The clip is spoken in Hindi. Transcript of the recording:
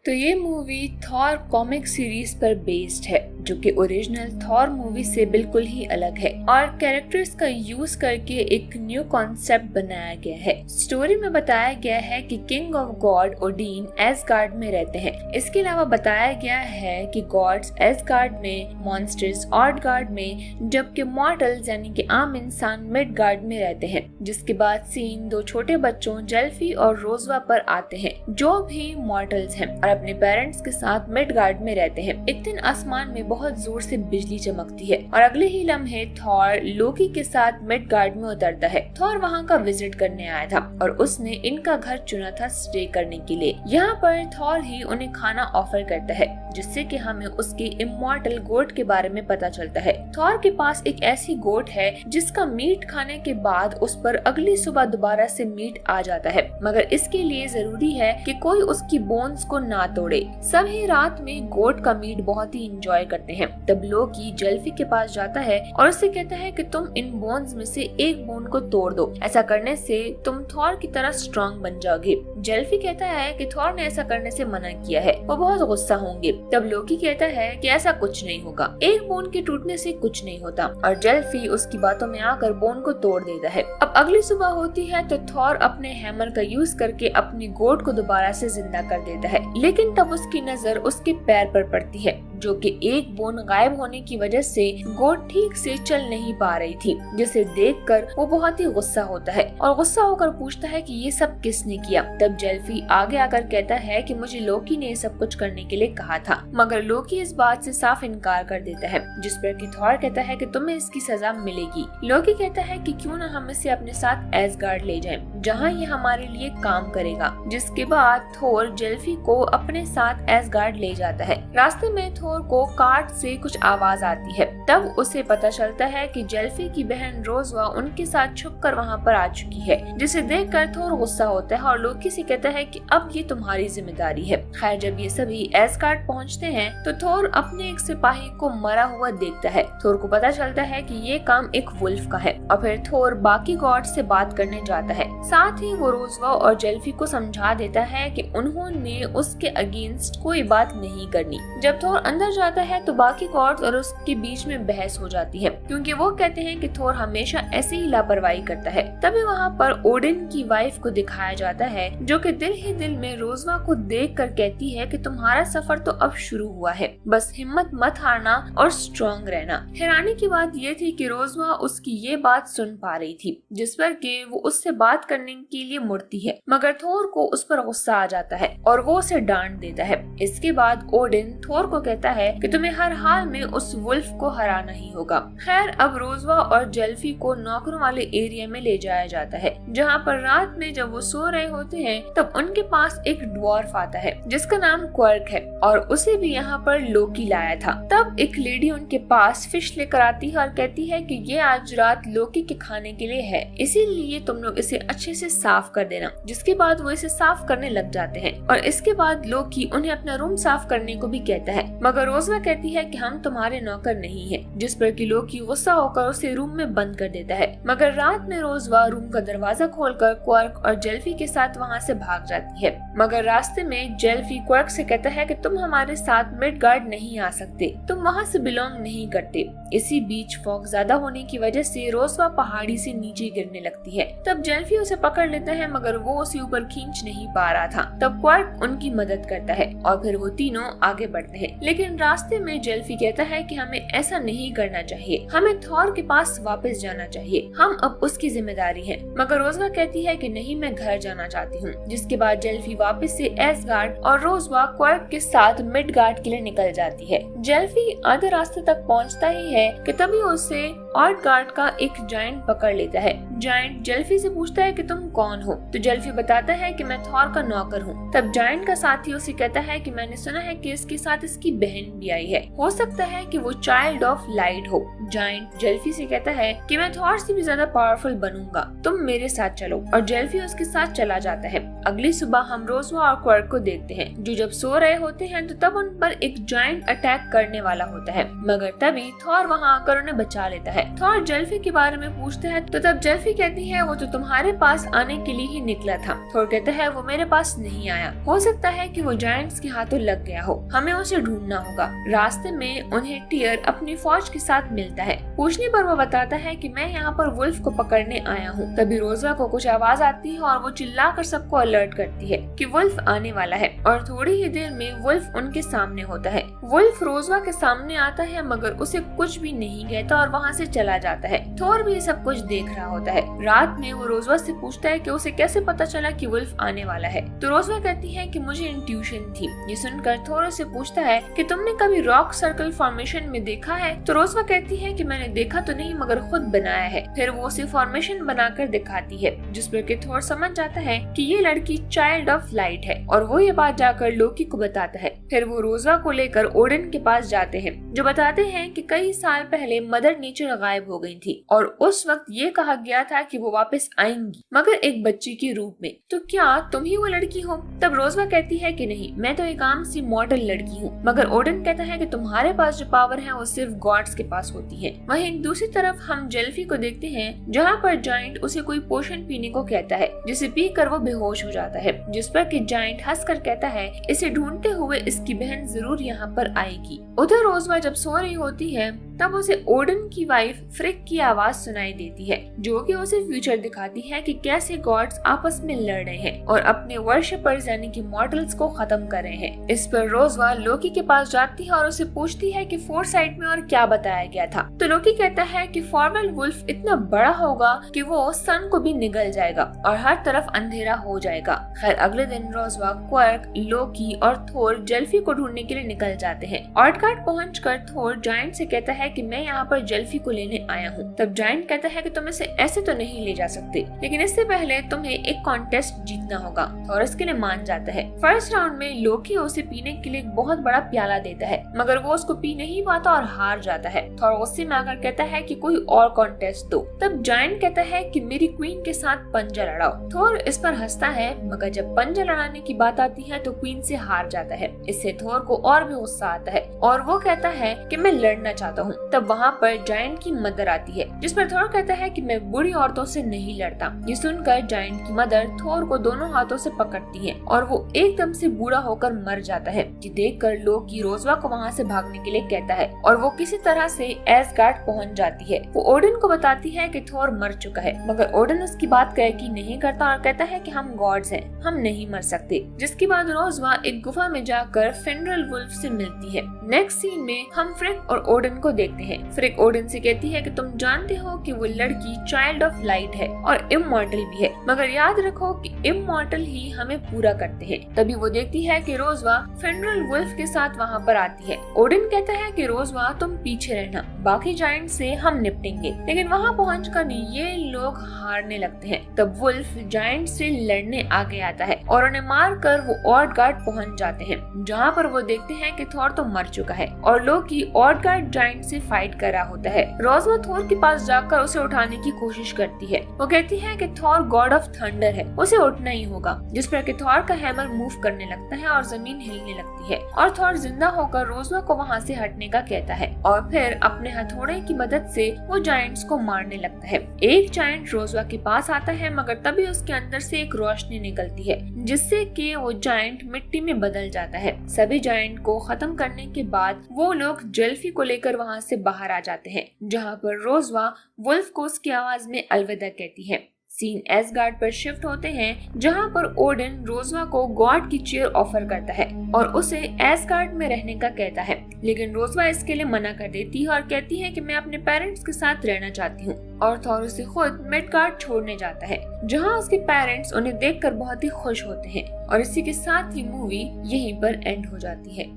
तो ये मूवी थॉर कॉमिक सीरीज पर बेस्ड है, जो कि ओरिजिनल थॉर मूवी से बिल्कुल ही अलग है और कैरेक्टर्स का यूज करके एक न्यू कॉन्सेप्ट बनाया गया है। स्टोरी में बताया गया है कि king of God Odin ash gourd में रहते हैं। इसके अलावा बताया गया है कि गॉड्स एसगार्ड में, मॉन्स्टर्स ऑर्डगार्ड में, जबकि मॉर्टल्स यानी कि आम इंसान मिडगार्ड में रहते हैं। जिसके बाद सीन दो छोटे बच्चों जेल्फी और रोजवा पर आते हैं, जो भी मॉर्टल्स हैं और अपने पेरेंट्स के साथ मिडगार्ड में रहते हैं। एक दिन आसमान में बहुत जोर से बिजली चमकती है और अगले ही लम्हे थॉर लोकी के साथ मिडगार्ड में उतरता है। थॉर वहाँ का विजिट करने आया था और उसने इनका घर चुना था स्टे करने के लिए। यहाँ पर थॉर ही उन्हें खाना ऑफर करता है, जिससे कि हमें उसके इमॉर्टल गोट के बारे में पता चलता है। थॉर के पास एक ऐसी गोट है जिसका मीट खाने के बाद उस पर अगली सुबह दोबारा से मीट आ जाता है, मगर इसके लिए जरूरी है कि कोई उसकी बोन्स को ना तोड़े। सभी रात में गोट का मीट बहुत ही इंजॉय करते हैं। तब लोकी जेल्फी के पास जाता है और उससे कहता है कि तुम इन बोन्स में से एक बोन को तोड़ दो, ऐसा करने से तुम थॉर की तरह स्ट्रॉन्ग बन जाओगे। जेल्फी कहता है कि थॉर ने ऐसा करने से मना किया है, वो बहुत गुस्सा होंगे। तब लोकी कहता है कि ऐसा कुछ नहीं होगा, एक बोन के टूटने से कुछ नहीं होता, और जेल्फी उसकी बातों में आकर बोन को तोड़ देता है। अब अगली सुबह होती है तो थॉर अपने हैमर का यूज करके अपनी गोट को दोबारा से जिंदा कर देता है, लेकिन तब उसकी नजर उसके पैर पर पड़ती है, जो कि एक बोन गायब होने की वजह से गोट ठीक से चल नहीं पा रही थी, जिसे देखकर वो बहुत ही गुस्सा होता है और गुस्सा होकर पूछता है कि ये सब किसने किया। तब जेल्फी आगे आकर कहता है कि मुझे लोकी ने सब कुछ करने के लिए कहा था, मगर लोकी इस बात से साफ इनकार कर देता है, जिस पर कि थॉर कहता है कि तुम्हें इसकी सजा मिलेगी। लोकी कहता है कि क्यों न हम इसे अपने साथ एसगार्ड ले जाएं, जहां ये हमारे लिए काम करेगा। जिसके बाद थोर जेल्फी को अपने साथ एसगार्ड ले जाता है। रास्ते में थोर को कार्ट से कुछ आवाज आती है, तब उसे पता चलता है कि जेल्फी की बहन रोजवा उनके साथ छुपकर वहां पर आ चुकी है, जिसे देखकर थोर गुस्सा होता है और लोकी से कहता है कि अब ये तुम्हारी जिम्मेदारी है। खैर, जब ये सभी एसगार्ड पहुंचते हैं तो थोर अपने एक सिपाही को मरा हुआ देखता है। थोर को पता चलता है कि ये काम एक वुल्फ का है और फिर थोर बाकी गॉड से बात करने जाता है। साथ ही वो रोजवा और जेल्फी को समझा देता है कि उन्होंने उसके अगेंस्ट कोई बात नहीं करनी। जब थोर अंदर जाता है तो बाकी गॉड्स और उसके बीच में बहस हो जाती है, क्योंकि वो कहते हैं कि थोर हमेशा ऐसे ही लापरवाही करता है। तभी वहाँ पर ओडिन की वाइफ को दिखाया जाता है, जो कि दिल ही दिल में रोजवा को देखकर कहती है कि तुम्हारा सफर तो अब शुरू हुआ है, बस हिम्मत मत हारना और स्ट्रॉन्ग रहना। हैरानी की बात ये थी कि रोजवा उसकी ये बात सुन पा रही थी, जिस पर कि वो उससे बात करने के लिए मुड़ती है, मगर थोर को उस पर गुस्सा आ जाता है और वो उसे डांट देता है। इसके बाद ओडिन थोर को कहता है कि तुम्हें हर हाल में उस वुल्फ को हराना ही होगा। खैर, अब रोजवा और जेल्फी को नौकरों वाले एरिया में ले जाया जाता है, जहाँ पर रात में जब वो सो रहे होते हैं तब उनके पास एक ड्वार्फ आता है जिसका नाम क्वर्क है और उसे भी यहाँ पर लोकी लाया था। तब एक लेडी उनके पास फिश लेकर आती है और कहती है कि ये आज रात लोकी के खाने के लिए है, इसीलिए तुम लोग इसे अच्छे से साफ कर देना। जिसके बाद वो इसे साफ करने लग जाते हैं और इसके बाद लोकी उन्हें अपना रूम साफ करने को भी कहता है, मगर रोजवा कहती है कि हम तुम्हारे नौकर नहीं है, जिस पर कि लोकी गुस्सा होकर उसे रूम में बंद कर देता है। मगर रात में रोजवा रूम का दरवाजा खोलकर क्वर्क और जेल्फी के साथ वहाँ से भाग जाती है, मगर रास्ते में जेल्फी क्वर्क से कहता है कि तुम हमारे साथ मिडगार्ड नहीं आ सकते, तुम वहाँ से बिलोंग नहीं करते। इसी बीच फॉग ज्यादा होने की वजह से रोजवा पहाड़ी से नीचे गिरने लगती है। तब जेल्फी उसे पकड़ लेता है, मगर वो उसे ऊपर खींच नहीं पा रहा था। तब क्वर्क उनकी मदद करता है और फिर वो तीनों आगे बढ़ते हैं, लेकिन रास्ते में जेल्फी कहता है कि हमें ऐसा नहीं करना चाहिए, हमें थॉर के पास वापस जाना चाहिए, हम अब उसकी जिम्मेदारी है। मगर रोजवा कहती है कि नहीं, मैं घर जाना चाहती हूँ। जिसके बाद जेल्फी वापस से एसगार्ड और रोजवा क्वर्क के साथ मिडगार्ड के लिए निकल जाती है। जेल्फी आधे रास्ते तक पहुँचता ही है कि तभी उसे ऑर्डगार्ड का एक जायंट पकड़ लेता है। जायंट जेल्फी से पूछता है कि तुम कौन हो, तो जेल्फी बताता है कि मैं थॉर का नौकर हूँ। तब जायंट का साथी उसे कहता है कि मैंने सुना है कि इसके साथ इसकी बहन भी आई है, हो सकता है कि वो चाइल्ड ऑफ लाइट हो। जायंट जेल्फी से कहता है कि मैं थॉर से भी ज्यादा पावरफुल बनूंगा, तुम मेरे साथ चलो, और जेल्फी उसके साथ चला जाता है। अगली सुबह हम रोजवा और क्वर्क को देखते हैं जो जब सो रहे होते हैं तो तब उन पर एक जायंट अटैक करने वाला होता है, मगर तभी थॉर वहां आकर उन्हें बचा लेता है। थॉर जेल्फी के बारे में पूछता है तो तब जेल्फी कहती है वो तो तुम्हारे पास आने के लिए ही निकला था। थॉर कहता है वो मेरे पास नहीं आया, हो सकता है कि वो जायंट्स के हाथों लग गया हो, हमें उसे ढूंढना होगा। रास्ते में उन्हें टियर अपनी फौज के साथ मिलता है। पूछने पर वो बताता है कि मैं यहाँ पर वुल्फ को पकड़ने आया हूँ। तभी रोजवा को कुछ आवाज आती है और वो चिल्लाकर सबको अलर्ट करती है कि वुल्फ आने वाला है, और थोड़ी ही देर में वुल्फ उनके सामने होता है। वुल्फ रोजवा के सामने आता है मगर उसे कुछ भी नहीं कहता और वहाँ से चला जाता है। थोर भी सब कुछ देख रहा होता है। रात में वो रोजवा से पूछता है कि उसे कैसे पता चला कि वुल्फ आने वाला है, तो रोजवा कहती है कि मुझे इंट्यूशन थी। ये सुनकर थोर से पूछता है कि तुमने कभी रॉक सर्कल फॉर्मेशन में देखा है, तो रोजवा कहती है कि मैंने देखा तो नहीं मगर खुद बनाया है। फिर वो उसे फॉर्मेशन बनाकर दिखाती है, जिस पर कि थोर समझ जाता है कि ये लड़की चाइल्ड ऑफ लाइट है, और वो ये बात जाकर लोकी को बताता है। फिर वो रोजवा को लेकर ओडिन के पास जाते हैं, जो बताते हैं कि कई साल पहले मदर नेचर गायब हो गई थी और उस वक्त ये कहा गया था कि वो वापस आएंगी मगर एक बच्ची के रूप में। तो क्या तुम ही वो लड़की हो? तब रोजवा कहती है कि नहीं, मैं तो एक आम सी मॉडल लड़की हूँ। मगर ओडिन कहता है कि तुम्हारे पास जो पावर है वो सिर्फ गॉड्स के पास होती है। वहीं दूसरी तरफ हम जेल्फी को देखते हैं, जहाँ पर जायंट उसे कोई पोशन पीने को कहता है, जिसे पीकर वो बेहोश हो जाता है, जिस पर कि जायंट हंसकर कहता है इसे ढूंढते हुए इसकी बहन जरूर यहाँ पर आएगी। उधर रोजवा जब सो रही होती है तब उसे ओडिन की वाइफ फ्रिक की आवाज सुनाई देती है, जो कि उसे फ्यूचर दिखाती है कि कैसे गॉड्स आपस में लड़ रहे हैं और अपने वर्शिपर्स यानी कि मॉर्टल्स को खत्म कर रहे हैं। इस पर रोजवा लोकी के पास जाती है और उसे पूछती है कि फोरसाइट में और क्या बताया गया था। तो लोकी कहता है कि फॉर्मल वुल्फ इतना बड़ा होगा कि वो सन को भी निगल जाएगा और हर तरफ अंधेरा हो जाएगा। खैर अगले दिन रोजवा, क्वर्क, लोकी और थोर जेल्फी को ढूंढने के लिए निकल जाते हैं। ऑर्टगार्ड पहुंचकर थोर जायंट से कहता है कि मैं यहाँ पर जेल्फी को लेने आया हूँ। तब जायंट कहता है कि तुम इसे ऐसे तो नहीं ले जा सकते, लेकिन इससे पहले तुम्हें एक कॉन्टेस्ट जीतना होगा। थोर इसके लिए मान जाता है। फर्स्ट राउंड में लोकी उसे पीने के लिए एक बहुत बड़ा प्याला देता है, मगर वो उसको पी नहीं पाता और हार जाता है। थोर गुस्से में आकर कहता है कि कोई और कॉन्टेस्ट दो। तब जायंट कहता है कि मेरी क्वीन के साथ पंजा लड़ाओ। थोर इस पर हंसता है, मगर जब पंजा लड़ाने की बात आती है तो क्वीन से हार जाता है। इससे थोर को और भी गुस्सा आता है और वो कहता है कि मैं लड़ना चाहता हूँ। तब वहाँ पर जायंट की मदर आती है, जिस पर थोर कहता है कि मैं बूढ़ी औरतों से नहीं लड़ता। ये सुनकर जायंट की मदर थोर को दोनों हाथों से पकड़ती है और वो एकदम से बूढ़ा होकर मर जाता है। ये देखकर लोकी रोजवा को वहाँ से भागने के लिए कहता है और वो किसी तरह से एसगार्ड पहुँच जाती है। वो ओडिन को बताती है कि थोर मर चुका है, मगर ओडिन उसकी बात की नहीं करता और कहता है कि हम गॉड्स हैं, हम नहीं मर सकते। जिसके बाद रोजवा एक गुफा में जाकर फेनरल वुल्फ से मिलती है। नेक्स्ट सीन में हम फ्रिक और ओडिन को देखते हैं। फ्रिक ओडिन से कहती है कि तुम जानते हो कि वो लड़की चाइल्ड ऑफ लाइट है और इमॉर्टल भी है, मगर याद रखो कि इमॉर्टल ही हमें पूरा करते हैं। तभी वो देखती है कि रोजवा फेनरल वुल्फ के साथ वहाँ पर आती है। ओडिन कहता है कि रोजवा तुम पीछे रहना, बाकी जायंट से हम निपटेंगे। लेकिन वहाँ पहुँचकर ये लोग हारने लगते हैं। तब वुल्फ जायंट से लड़ने आगे आता है और उन्हें मारकर वो ऑर्टगार्ड पहुँच जाते हैं, जहाँ पर वो देखते हैं कि थोर तो मर चुका है और लोकी ऑर्टगार्ड जायंट से फाइट कर रहा होता है। रोजवा थोर के पास जाकर उसे उठाने की कोशिश करती है। वो कहती है कि थोर गॉड ऑफ थंडर है, उसे उठना ही होगा, जिस पर कि थोर का हैमर मूव करने लगता है और जमीन हिलने लगती है और थोर जिंदा होकर रोजवा को वहाँ से हटने का कहता है और फिर अपने हथौड़े की मदद से वो जायंट्स को मारने लगता है। एक जायंट रोजवा के पास आता है, मगर तभी उसके अंदर से एक रोशनी निकलती है, जिससे कि वो जायंट मिट्टी में बदल जाता है। सभी जायंट को खत्म करने के बाद वो लोग जेल्फी को लेकर वहाँ से बाहर आ जाते हैं, जहाँ पर रोजवा वुल्फ को उसकी आवाज में अलविदा कहती है। सीन एसगार्ड पर शिफ्ट होते हैं, जहाँ पर ओडिन रोजवा को गॉड की चेयर ऑफर करता है और उसे एसगार्ड में रहने का कहता है, लेकिन रोजवा इसके लिए मना कर देती है और कहती है कि मैं अपने पेरेंट्स के साथ रहना चाहती हूँ और थोर उसे खुद मिडगार्ड छोड़ने जाता है, जहाँ उसके पेरेंट्स उन्हें देखकर बहुत ही खुश होते हैं और इसी के साथ ही मूवी यहीं पर एंड हो जाती है।